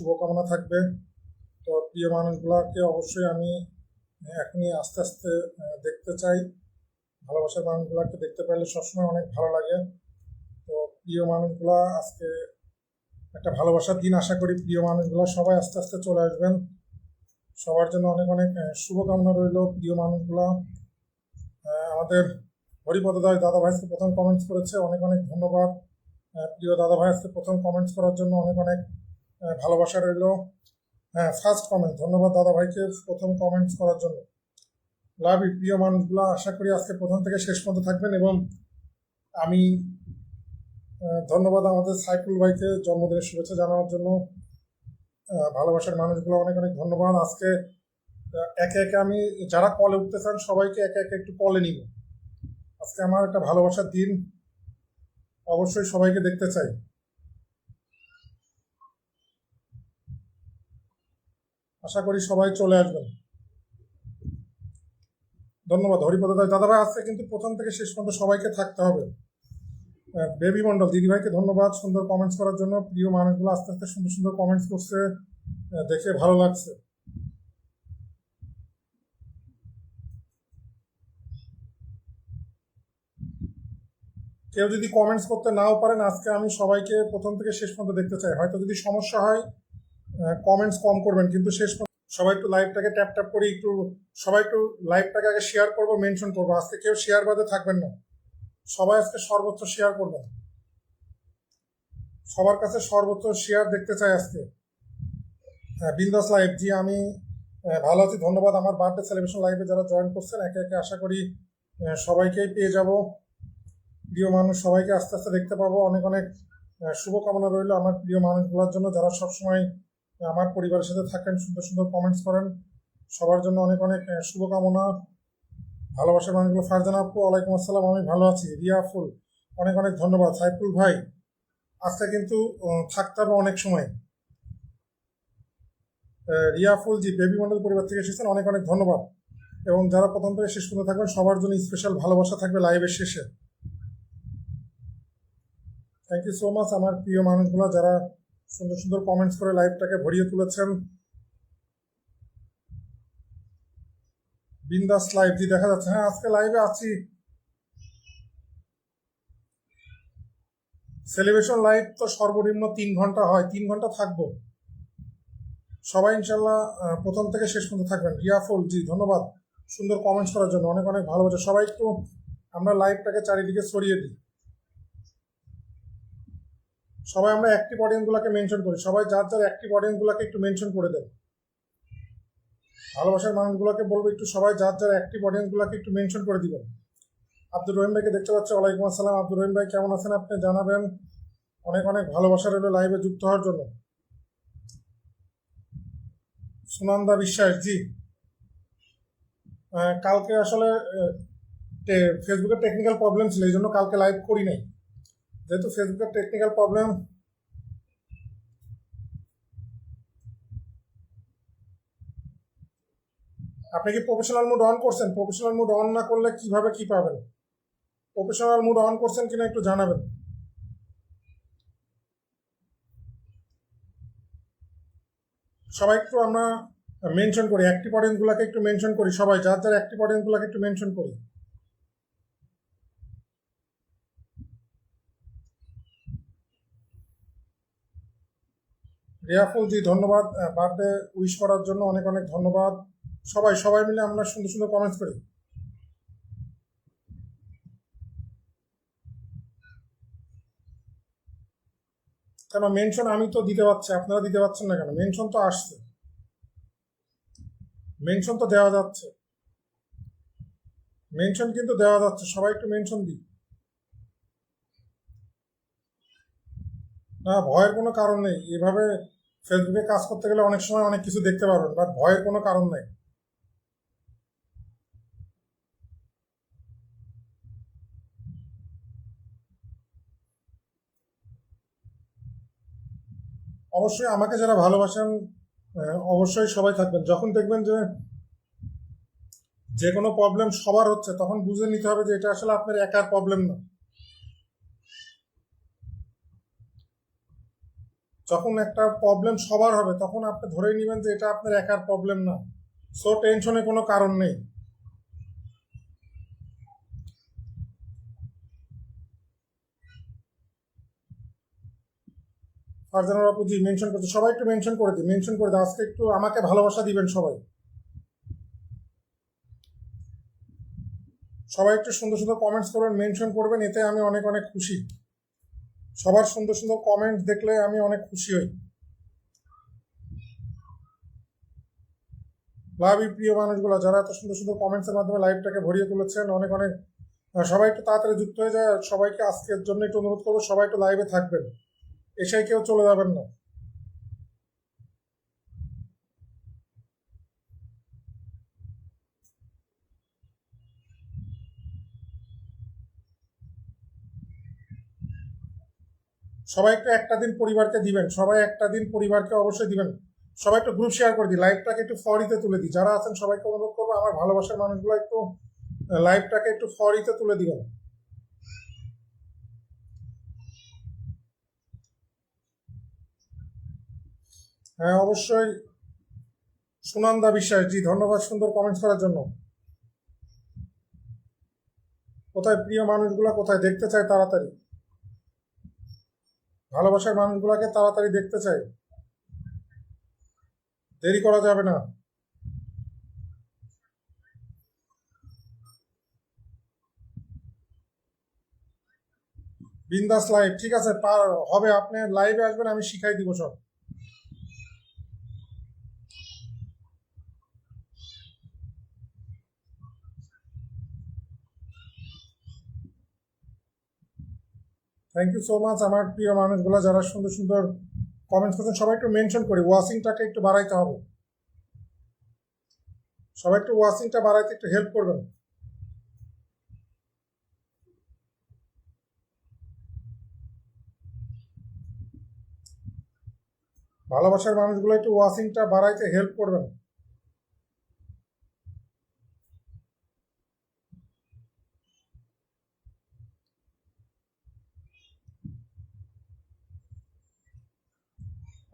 শুভকামনা থাকবে। তো প্রিয় মানুষগুলোকে অবশ্যই আমি এখনই আস্তে আস্তে দেখতে চাই। ভালোবাসার মানুষগুলোকে দেখতে পারলে সবসময় অনেক ভালো লাগে। তো প্রিয় মানুষগুলো আজকে একটা ভালোবাসার দিন, আশা করি প্রিয় মানুষগুলো সবাই আস্তে আস্তে চলে আসবেন। সবার জন্য অনেক অনেক শুভকামনা রইল। প্রিয় মানুষগুলো আমাদের হরিপদ দাদা ভাই আজকে প্রথম কমেন্টস করেছে, অনেক অনেক ধন্যবাদ। প্রিয় দাদা ভাই আজকে প্রথম কমেন্টস করার জন্য অনেক অনেক ভালোবাসা রইল। হ্যাঁ, ফার্স্ট কমেন্ট, ধন্যবাদ দাদা ভাইকে প্রথম কমেন্টস করার জন্য। লাভ ইউ প্রিয় মানুষগুলো, আশা করি আজকে প্রথম থেকে শেষ পর্যন্ত থাকবেন। এবং আমি ধন্যবাদ আমাদের সাইফুল ভাইকে জন্মদিনের শুভেচ্ছা জানানোর জন্য। ভালোবাসার মানুষগুলো অনেক অনেক ধন্যবাদ। আজকে একে একে আমি যারা কলে উঠতে চান সবাইকে একে একে একটু কলে নিব। আজকে আমার একটা ভালোবাসার দিন, অবশ্যই সবাইকে দেখতে চাই। আশা করি সবাই চলে আসবেন। ধন্যবাদ হরিপদ দাদা ভাই, আজকে কিন্তু প্রথম থেকে শেষ পর্যন্ত সবাইকে থাকতে হবে। বেবি মন্ডল দিদিভাইকে ধন্যবাদ সুন্দর কমেন্টস করার জন্য। প্রিয় মানুষগুলো আস্তে আস্তে সুন্দর সুন্দর কমেন্টস করছে, দেখে ভালো লাগছে। কেউ যদি কমেন্টস করতে নাও পারেন, আজকে আমি সবাইকে প্রথম থেকে শেষ পর্যন্ত দেখতে চাই। হয়তো যদি সমস্যা হয় কমেন্টস কম করবেন, কিন্তু শেষ সবাই একটু লাইভটাকে ট্যাপ ট্যাপ করে একটু সবাই একটু লাইভটাকে আগে শেয়ার করবো, মেনশন করবো। আজকে কেউ শেয়ার বাদে থাকবেন না, সবাই আজকে সর্বোচ্চ শেয়ার করবেন। সবার কাছে সর্বোচ্চ শেয়ার দেখতে চাই আজকে। বিন্দাস লাইভ, জি আমি ভালো আছি, ধন্যবাদ। আমার বার্থডে সেলিব্রেশন লাইভে যারা জয়েন করছেন একে একে আশা করি সবাইকেই পেয়ে যাব। প্রিয় মানুষ সবাইকে আস্তে আস্তে দেখতে পাবো। অনেক অনেক শুভকামনা রইল আমার প্রিয় মানুষগুলোর জন্য, যারা সবসময় আমার পরিবারের সাথে থাকেন, সুন্দর সুন্দর কমেন্টস করেন। সবার জন্য অনেক অনেক শুভকামনা। ভালোবাসার মানুষগুলো, ফারজানা আপু ওয়ালাইকুম আসসালাম, আমি ভালো আছি। রিয়া ফুল অনেক অনেক ধন্যবাদ। সাইফুল ভাই আজকে কিন্তু থাকতে হবে অনেক সময়। রিয়া ফুল জি বেবি মন্ডল পরিবার থেকে এসেছেন, অনেক অনেক ধন্যবাদ। এবং যারা প্রথম থেকে শেষ পর্যন্ত থাকবেন সবার জন্য স্পেশাল ভালোবাসা থাকবে লাইভের শেষে। থ্যাংক ইউ সো মাচ আমার প্রিয় মানুষগুলো, যারা সুন্দর সুন্দর কমেন্টস করে লাইভটাকে ভরিয়ে তুলেছেন। বিন্দাস লাইভ জি দেখা যাচ্ছে। হ্যাঁ, আজকে লাইভে আছি। সেলিব্রেশন লাইভ তো সর্বনিম্ন 3 ঘন্টা হয়, 3 ঘন্টা থাকবো। সবাই ইনশাল্লাহ প্রথম থেকে শেষ পর্যন্ত থাকবেন। রিয়াফুল জি ধন্যবাদ সুন্দর কমেন্টস করার জন্য, অনেক অনেক ভালোবাসা। সবাই একটু আমরা লাইভটাকে চারিদিকে ছড়িয়ে দিই। সবাই আমরা অ্যাক্টিভ অডিয়েন্সগুলোকে মেনশন করি, সবাই যার যার অ্যাক্টিভ অডিয়েন্সগুলোকে একটু মেনশন করে দেন। ভালোবাসার মানুষগুলোকে বলবো একটু সবাই যার যার অ্যাক্টিভ অডিয়েন্সগুলোকে একটু মেনশন করে দিবেন। আব্দুর রহিম ভাইকে দেখতে পাচ্ছি, ওয়ালাইকুম আসসালাম। আব্দুর রহিম ভাই কেমন আছেন আপনি জানাবেন। অনেক অনেক ভালোবাসা রইল লাইভে যুক্ত হওয়ার জন্য। সুনন্দা বিশ্বাস জি, কালকে আসলে ফেসবুকের টেকনিক্যাল প্রবলেম ছিল, এই জন্য কালকে লাইভ করি নাই। যেহেতু ফেসবুকের টেকনিক্যাল প্রবলেম, আপনি কি প্রফেশনাল মুড অন করছেন? প্রফেশনাল মুড অন না করলে কিভাবে কি পাবেন? প্রফেশনাল মুড অন করছেন কিনা একটু জানাবেন। সবাই একটু আমরা মেনশন করি, অ্যাক্টিভ অডিয়েন্সগুলোকে একটু মেনশন করি, সবাই যার যার অ্যাক্টিভ অডিয়েন্সগুলোকে একটু মেনশন করি। রিয়াফুল জি ধন্যবাদ বার্থডে উইশ করার জন্য, অনেক অনেক ধন্যবাদ। সবাই সবাই মিলে আমরা সুন্দর সুন্দর কমেন্টস করি। কেন মেনশন আমি তো দিতে পারছি, আপনারা দিতে পারছেন না কেন? মেনশন তো আসছে, মেনশন তো দেওয়া যাচ্ছে, মেনশন কিন্তু দেওয়া যাচ্ছে, সবাই একটু মেনশন দিই। না, ভয়ের কোনো কারণ নেই। এভাবে ফেসবুকে কাজ করতে গেলে অনেক সময় অনেক কিছু দেখতে পারবেন, বাট ভয়ের কোনো কারণ নেই। অবশ্যই আমাকে যারা ভালোবাসেন অবশ্যই সবাই থাকবেন। যখন দেখবেন যে যে কোনো প্রবলেম সবার হচ্ছে, তখন বুঝে নিতে হবে যে এটা আসলে আপনার একার প্রবলেম না। যখন একটা প্রবলেম সবার হবে তখন আপনি ধরেই নেবেন যে এটা আপনার একার প্রবলেম না। সো টেনশনে কোনো কারণ নেই। ফারজানা আপু জি মেনশন করছে, সবাই একটু মেনশন করে দিই, মেনশন করে দিই, আজকে একটু আমাকে ভালোবাসা দিবেন সবাই। সবাই একটু সুন্দর সুন্দর কমেন্টস করবেন, মেনশন করবেন, এতে আমি অনেক অনেক খুশি। সবার সুন্দর সুন্দর কমেন্টস দেখলে আমি অনেক খুশি হই। লাভ ইউ প্রিয় মানুষগুলো, যারা এত সুন্দর সুন্দর কমেন্টসের মাধ্যমে লাইভটাকে ভরিয়ে তুলেছেন, অনেক অনেক সবাই একটু তাড়াতাড়ি যুক্ত হয়ে যায়। আর সবাইকে আজকের জন্য একটু অনুরোধ করবো, সবাই একটু লাইভে থাকবেন, এসে কেউ চলে যাবেন না। সবাই একটু একটা দিন পরিবারকে দিবেন, সবাই একটা দিন পরিবারকে অবশ্যই দিবেন। সবাই একটু গ্রুপ শেয়ার করে দিই, লাইভটাকে একটু ফরিতে তুলে দিই। যারা আছেন সবাইকে অনুরোধ করবো, আমার ভালোবাসার মানুষগুলো একটু লাইভটাকে একটু ফরিতে তুলে দিবেন। হ্যাঁ অবশ্যই। সুনন্দা বিশ্বাস জি, ধন্যবাদ সুন্দর কমেন্টস করার জন্য। কোথায় প্রিয় মানুষগুলো, কোথায় দেখতে চাই তাড়াতাড়ি, ভালোবাসার মানুষগুলোকে তাড়াতাড়ি দেখতে চাই, দেরি করা যাবে না। বিন্দাস লাইভ, ঠিক আছে, পার হবে, আপনি লাইভে আসবেন, আমি শিখাই দিব সব। থ্যাংক ইউ সো মাচ আমার প্রিয় মানুষগুলো, যারা সুন্দর সুন্দর কমেন্টস করছেন। সবাই একটু মেনশন করি, ওয়াচিংটাকে একটু বাড়াইতে হবে, সবাই একটু ওয়াচিংটা বাড়াইতে একটু হেল্প করবেন। ভালোবাসার মানুষগুলো একটু ওয়াচিংটা বাড়াইতে হেল্প করবেন।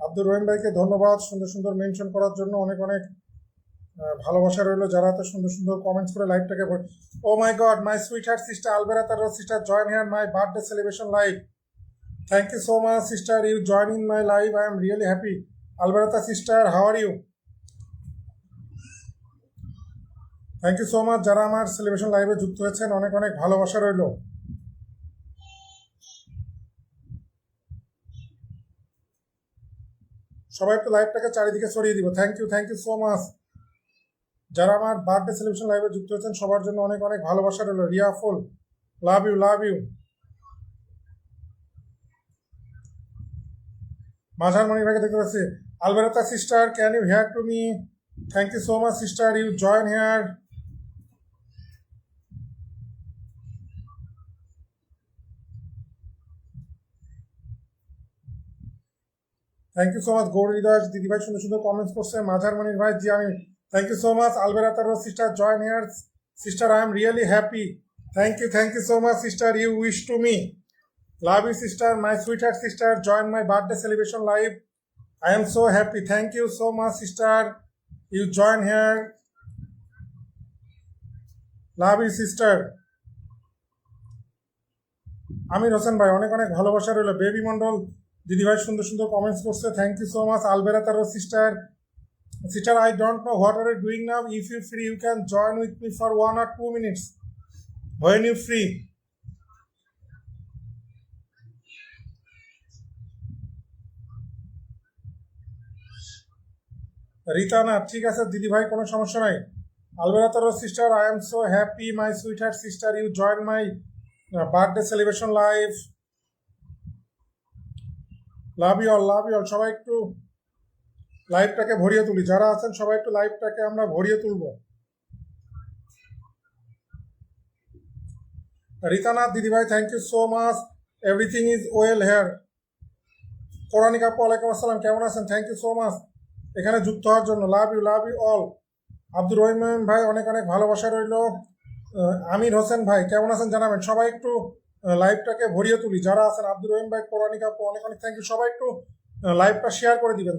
আব্দুর রহিম ভাইকে ধন্যবাদ সুন্দর সুন্দর মেনশন করার জন্য, অনেক অনেক ভালোবাসা রইলো, যারা এত সুন্দর সুন্দর কমেন্টস করে লাইভটাকে। Oh my god, my sweetheart sister আলবেরা তার sister join here my birthday celebration live. Thank you so much sister, you join in my live, I am really happy. আলবেরাতা sister, how are you? Thank you so much যারা আমার celebration লাইভে যুক্ত হয়েছেন, অনেক অনেক ভালোবাসা রইলো। সবাই একটু লাইভটাকে চারিদিকে ছড়িয়ে দিব। থ্যাংক ইউ সো মাচ যারা আমার বার্থডে সেলিব্রেশন লাইভে যুক্ত হয়েছেন, সবার জন্য অনেক অনেক ভালোবাসা রইলো। রিয়া ফুল, love you love you. Majhar Moni ভাইকে দেখতে পাচ্ছি। আলবেরাতা sister, can you hear to me? Thank you so much sister, you join here. Thank you so much Gour Hriday দিদিভাই সুন্দর সুন্দর কমেন্টস করছে। মাঝার মনির ভাই জি, আমি থ্যাংক ইউ সো মাচ। আলবেরাতার sister join here sister, I am really happy. Thank you so much sister, you wish to me. Love you sister, my sweetheart sister, join my birthday celebration live, I am so happy. Thank you so much, sister. You join here. Love you, sister. Amir Hossain ভাই, অনেক অনেক ভালোবাসা রইল। Baby Mondal দিদিভাই সুন্দর সুন্দর comments করছে। Thank you so much. আলবেরা তার sister, sister I don't know what are you doing now. If you free you can join with me for 1 or 2 minutes when you free. রিতানা, ঠিক আছে দিদিভাই, কোনো সমস্যা নাই। আলবেরা তার sister, I am so happy my sweetheart sister, you join my birthday celebration live. Love you all, love you all. সবাই একটু লাইভটাকে ভরিয়ে তুলি, যারা আছেন সবাই একটু লাইভটাকে আমরা ভরিয়ে তুলব। রীতানাথ দিদিভাই, thank you so much, everything is well here. পৌরাণিক আপু, ওয়ালাইকুম আসসালাম, কেমন আছেন? থ্যাংক ইউ সো মাচ এখানে যুক্ত হওয়ার জন্য। Love you all. Abdur Rahim ভাই, অনেক অনেক ভালোবাসা রইল। আমির হোসেন ভাই, কেমন আছেন জানাবেন। সবাই একটু লাইভটাকে ভরিয়ে তুলি, যারা আছেন। আব্দুর রহিম ভাই, পৌরাণিক আপু, অনেক অনেক থ্যাংক ইউ। সবাই একটু লাইভটা শেয়ার করে দিবেন।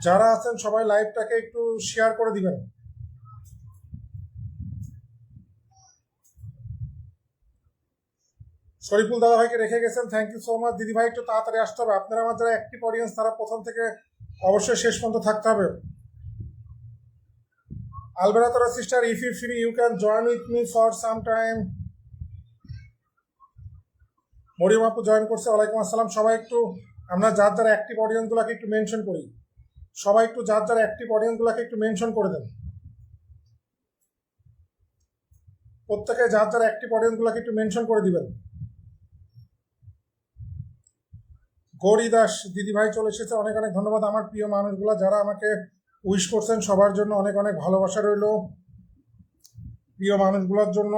যারা আছেন সবাই লাইভটাকে একটু শেয়ার করে দিবেন। শরীফুল দাদা ভাইকে রেখে গেছেন, থ্যাংক ইউ সো মাচ। দিদি ভাই একটু তাড়াতাড়ি আসতে হবে, আপনারা আমার যারা অ্যাক্টিভ অডিয়েন্স তারা প্রথম থেকে অবশ্যই শেষ পর্যন্ত থাকতে হবে। আলবেরাতরা sister, if you free you can join with me for some time. Mariyam আপু জয়েন করছে, ওয়ালাইকুম আসসালাম। সবাই একটু আমরা যারা অ্যাক্টিভ অডিয়েন্সগুলোকে একটু মেনশন করি, সবাই একটু যারা অ্যাক্টিভ অডিয়েন্সগুলোকে একটু মেনশন করে দেন। প্রত্যেকে যারা অ্যাক্টিভ অডিয়েন্সগুলোকে একটু মেনশন করে দিবেন। গৌরী দাস দিদি ভাই চলে এসেছে, অনেক অনেক ধন্যবাদ। আমার প্রিয় মানুষগুলো যারা আমাকে উইশ করছেন সবার জন্য অনেক অনেক ভালোবাসা রইল, প্রিয় মানুষগুলোর জন্য।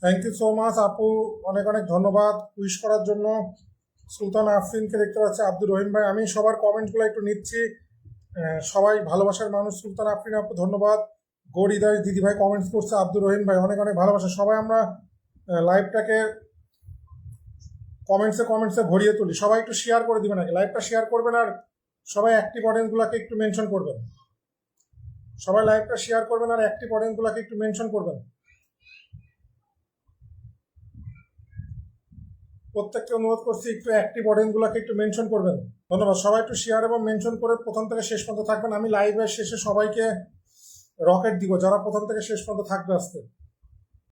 থ্যাংক ইউ সো মাচ আপু, অনেক অনেক ধন্যবাদ উইশ করার জন্য। সুলতান আফরিনকে দেখতে পাচ্ছি, আব্দুর রহিম ভাই, আমি সবার কমেন্টগুলো একটু নিচ্ছি। সবাই ভালোবাসার মানুষ। সুলতান আফরিন আপু ধন্যবাদ। গৌরী দাস দিদি ভাই কমেন্টস করছে, আব্দুর রহিম ভাই অনেক অনেক ভালোবাসা। সবাই আমরা লাইভটাকে কমেন্টসে ভরিয়ে তুলি। সবাই একটু শেয়ার করে দিবেন, আগে লাইভটা শেয়ার করবেন, আর সবাই অ্যাক্টিভ অডিয়েন্সগুলোকে একটু মেনশন করবেন। সবাই লাইভটা শেয়ার করবেন আর অ্যাক্টিভ অডিয়েন্সগুলোকে একটু মেনশন করবেন। প্রত্যেককে অনুরোধ করছি একটু অ্যাক্টিভ অডিয়েন্সগুলোকে একটু মেনশন করবেন। ধন্যবাদ। সবাই একটু শেয়ার এবং মেনশন করে প্রথম থেকে শেষ পর্যন্ত থাকবেন। আমি লাইভের শেষে সবাইকে রকেট দিব যারা প্রথম থেকে শেষ পর্যন্ত থাকবে আজকে।